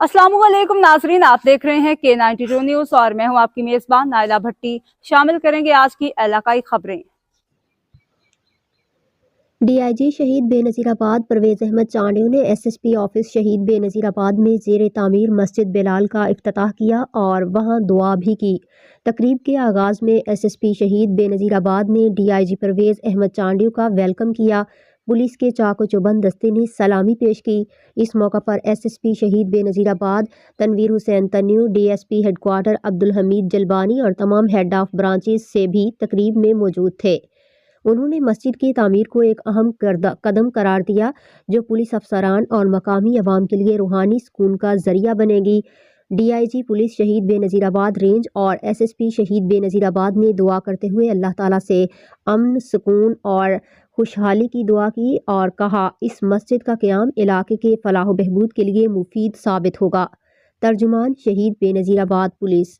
अस्सलाम वालेकुम नाजरीन, आप देख रहे हैं K92 न्यूज़ और मैं हूं आपकी मेज़बान नाइला भट्टी। शामिल करेंगे आज की इलाकाई खबरें। डीआईजी शहीद बेनज़ीराबाद परवेज़ अहमद चांडियों ने एसएसपी ऑफिस शहीद बेनज़ीराबाद में ज़ेर तामीर मस्जिद बिलाल का इफ्तिताह किया और वहां दुआ भी की। तकरीब के आगाज़ में एसएसपी शहीद बेनज़ीराबाद ने डीआईजी परवेज़ अहमद चांडियों का वेलकम किया। पुलिस के चाको चौबंद दस्ते ने सलामी पेश की। इस मौका पर एसएसपी शहीद बेनज़ीराबाद तनवीर हुसैन तन्यू, डीएसपी हेडक्वार्टर अब्दुल हमीद जलबानी और तमाम हेड ऑफ ब्रांचेस से भी तकरीब में मौजूद थे। उन्होंने मस्जिद की तामीर को एक अहम कदम करार दिया जो पुलिस अफसरान और मकामी अवाम के लिए रूहानी सुकून का जरिया बनेगी। डीआईजी पुलिस शहीद बेनज़ीराबाद रेंज और एसएसपी शहीद बेनज़ीराबाद ने दुआ करते हुए अल्लाह ताला से अमन, सुकून और खुशहाली की दुआ की और कहा, इस मस्जिद का क़याम इलाके के फलाह बहबूद के लिए मुफीद साबित होगा। तर्जुमान शहीद बेनज़ीराबाद पुलिस।